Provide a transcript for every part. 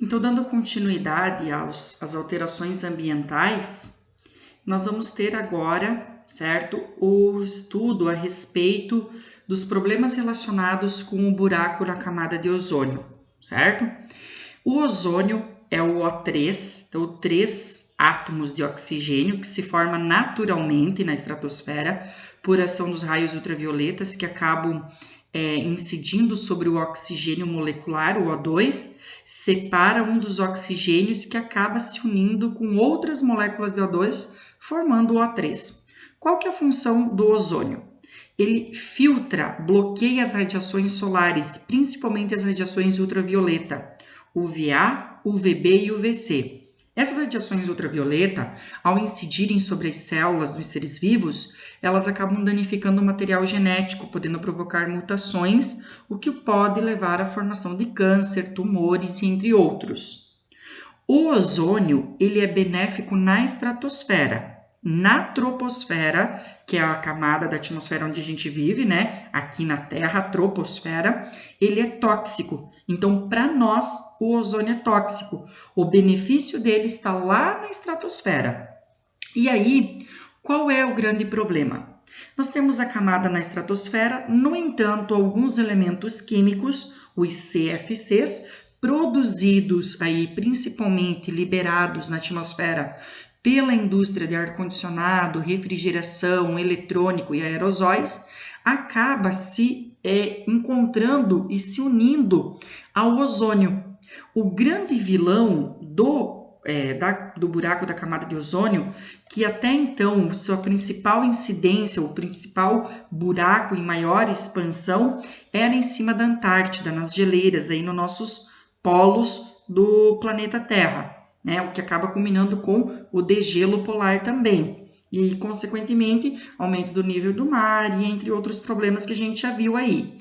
Então, dando continuidade às alterações ambientais, nós vamos ter agora, certo, o estudo a respeito dos problemas relacionados com o buraco na camada de ozônio, certo? O ozônio é o O3, então 3 átomos de oxigênio que se forma naturalmente na estratosfera por ação dos raios ultravioletas que acabam incidindo sobre o oxigênio molecular, o O2, separa um dos oxigênios que acaba se unindo com outras moléculas de O2, formando o O3. Qual que é a função do ozônio? Ele filtra, bloqueia as radiações solares, principalmente as radiações ultravioleta, UVA, UVB e UVC. Essas radiações ultravioleta, ao incidirem sobre as células dos seres vivos, elas acabam danificando o material genético, podendo provocar mutações, o que pode levar à formação de câncer, tumores, entre outros. O ozônio, ele é benéfico na estratosfera. Na troposfera, que é a camada da atmosfera onde a gente vive, né? Aqui na Terra, a troposfera, ele é tóxico. Então, para nós, o ozônio é tóxico. O benefício dele está lá na estratosfera. E aí, qual é o grande problema? Nós temos a camada na estratosfera, no entanto, alguns elementos químicos, os CFCs, produzidos aí, principalmente liberados na atmosfera pela indústria de ar-condicionado, refrigeração, eletrônico e aerosóis, acaba se encontrando e se unindo ao ozônio. O grande vilão do buraco da camada de ozônio, que até então sua principal incidência, o principal buraco em maior expansão, era em cima da Antártida, nas geleiras, aí nos nossos polos do planeta Terra. Né, o que acaba culminando com o degelo polar também. E, consequentemente, aumento do nível do mar e entre outros problemas que a gente já viu aí.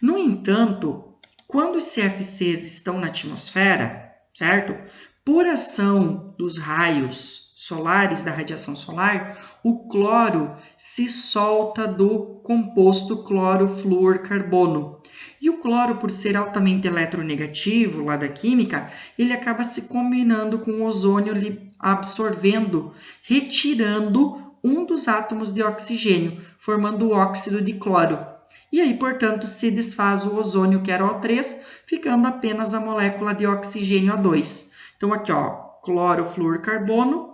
No entanto, quando os CFCs estão na atmosfera, certo? Por ação dos raios solares, da radiação solar, o cloro se solta do composto clorofluorcarbono. E o cloro, por ser altamente eletronegativo lá da química, ele acaba se combinando com o ozônio, absorvendo, retirando um dos átomos de oxigênio, formando o óxido de cloro. E aí, portanto, se desfaz o ozônio, que era O3, ficando apenas a molécula de oxigênio O2. Então, aqui, ó, clorofluorcarbono.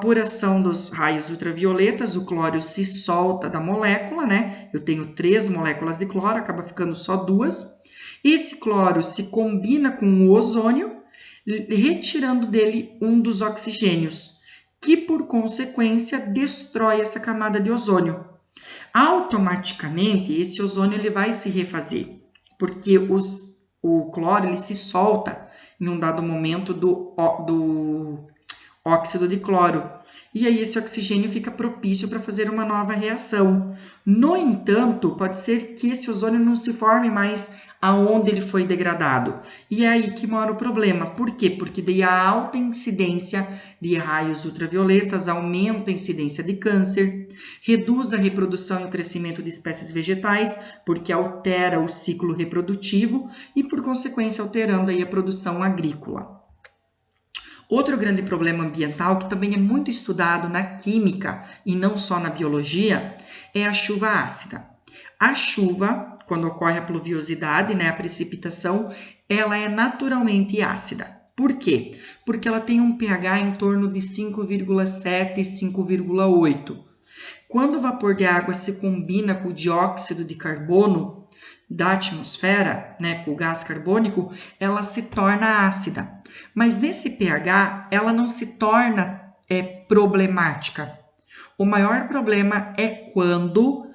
Por ação dos raios ultravioletas, o cloro se solta da molécula, né? Eu tenho 3 moléculas de cloro, acaba ficando só 2. Esse cloro se combina com o ozônio, retirando dele um dos oxigênios, que por consequência destrói essa camada de ozônio. Automaticamente, esse ozônio ele vai se refazer, porque o cloro ele se solta em um dado momento do óxido de cloro. E aí esse oxigênio fica propício para fazer uma nova reação. No entanto, pode ser que esse ozônio não se forme mais aonde ele foi degradado. E é aí que mora o problema. Por quê? Porque daí a alta incidência de raios ultravioletas aumenta a incidência de câncer, reduz a reprodução e o crescimento de espécies vegetais, porque altera o ciclo reprodutivo e, por consequência, alterando aí a produção agrícola. Outro grande problema ambiental, que também é muito estudado na química e não só na biologia, é a chuva ácida. A chuva, quando ocorre a pluviosidade, né, a precipitação, ela é naturalmente ácida. Por quê? Porque ela tem um pH em torno de 5,7 e 5,8. Quando o vapor de água se combina com o dióxido de carbono da atmosfera, né, com o gás carbônico, ela se torna ácida. Mas nesse pH, ela não se torna problemática. O maior problema é quando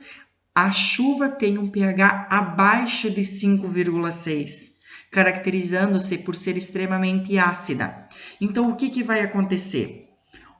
a chuva tem um pH abaixo de 5,6, caracterizando-se por ser extremamente ácida. Então, o que vai acontecer?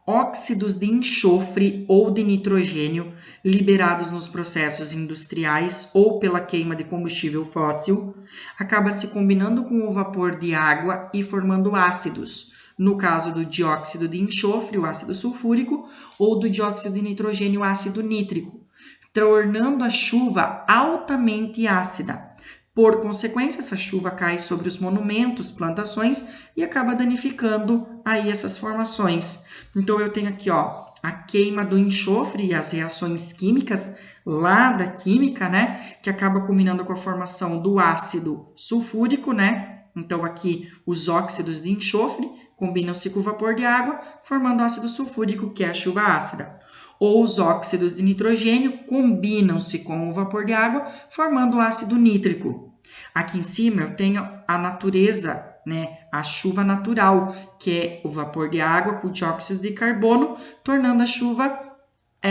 Óxidos de enxofre ou de nitrogênio liberados nos processos industriais ou pela queima de combustível fóssil acaba se combinando com o vapor de água e formando ácidos. No caso do dióxido de enxofre, o ácido sulfúrico, ou do dióxido de nitrogênio, o ácido nítrico, tornando a chuva altamente ácida. Por consequência, essa chuva cai sobre os monumentos, plantações e acaba danificando aí essas formações. Então eu tenho aqui, ó, a queima do enxofre e as reações químicas lá da química, né, que acaba culminando com a formação do ácido sulfúrico, né? Então aqui os óxidos de enxofre combinam-se com o vapor de água, formando ácido sulfúrico, que é a chuva ácida. Ou os óxidos de nitrogênio combinam-se com o vapor de água, formando ácido nítrico. Aqui em cima eu tenho a natureza, né, a chuva natural, que é o vapor de água com dióxido de carbono, tornando a chuva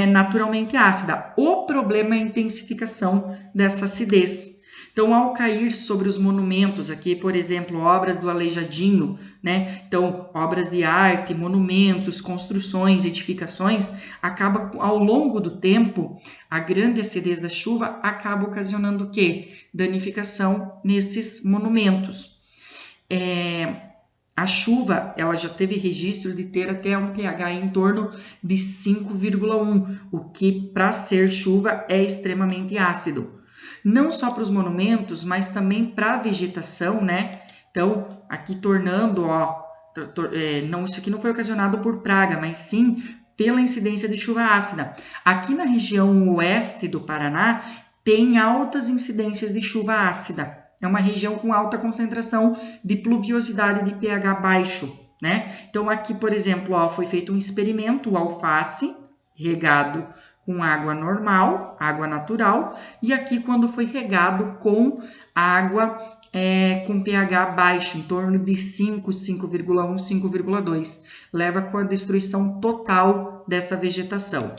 naturalmente ácida. O problema é a intensificação dessa acidez. Então, ao cair sobre os monumentos, aqui, por exemplo, obras do Aleijadinho, né? Então, obras de arte, monumentos, construções, edificações, acaba, ao longo do tempo, a grande acidez da chuva acaba ocasionando o quê? Danificação nesses monumentos. A chuva, ela já teve registro de ter até um pH em torno de 5,1, o que, para ser chuva, é extremamente ácido. Não só para os monumentos, mas também para a vegetação, né? Então, aqui tornando, ó, não, isso aqui não foi ocasionado por praga, mas sim pela incidência de chuva ácida. Aqui na região oeste do Paraná, tem altas incidências de chuva ácida. É uma região com alta concentração de pluviosidade de pH baixo, né? Então, aqui, por exemplo, ó, foi feito um experimento, o alface regado com água normal, água natural, e aqui quando foi regado com água com pH baixo, em torno de 5, 5,1, 5,2, leva com a destruição total dessa vegetação.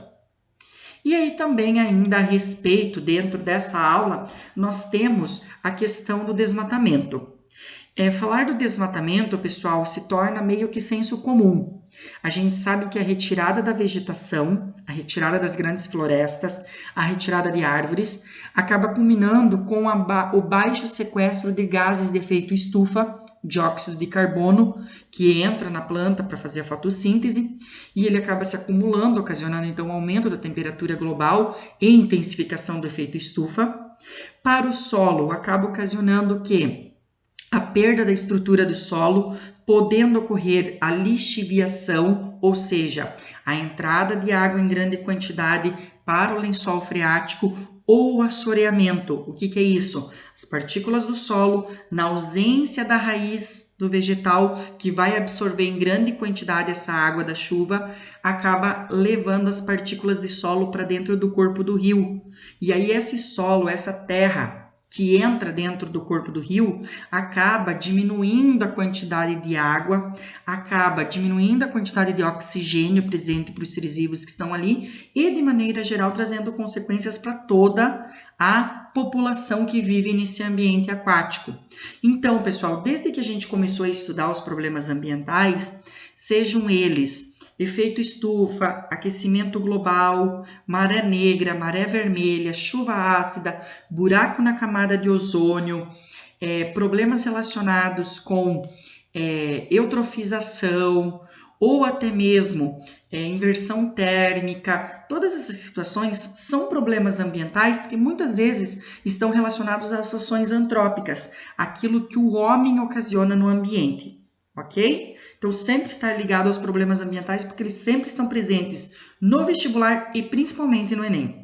E aí também ainda a respeito, dentro dessa aula, nós temos a questão do desmatamento. Falar do desmatamento, pessoal, se torna meio que senso comum. A gente sabe que a retirada da vegetação, a retirada das grandes florestas, a retirada de árvores, acaba culminando com o baixo sequestro de gases de efeito estufa, dióxido de carbono, que entra na planta para fazer a fotossíntese, e ele acaba se acumulando, ocasionando então um aumento da temperatura global e intensificação do efeito estufa. Para o solo, acaba ocasionando o quê? A perda da estrutura do solo, podendo ocorrer a lixiviação, ou seja, a entrada de água em grande quantidade para o lençol freático, ou o assoreamento. O que é isso? As partículas do solo, na ausência da raiz do vegetal, que vai absorver em grande quantidade essa água da chuva, acaba levando as partículas de solo para dentro do corpo do rio. E aí esse solo, essa terra, que entra dentro do corpo do rio, acaba diminuindo a quantidade de água, acaba diminuindo a quantidade de oxigênio presente para os seres vivos que estão ali e, de maneira geral, trazendo consequências para toda a população que vive nesse ambiente aquático. Então, pessoal, desde que a gente começou a estudar os problemas ambientais, sejam eles efeito estufa, aquecimento global, maré negra, maré vermelha, chuva ácida, buraco na camada de ozônio, problemas relacionados com eutrofização ou até mesmo inversão térmica. Todas essas situações são problemas ambientais que muitas vezes estão relacionados às ações antrópicas, aquilo que o homem ocasiona no ambiente. Ok? Então, sempre estar ligado aos problemas ambientais, porque eles sempre estão presentes no vestibular e principalmente no Enem.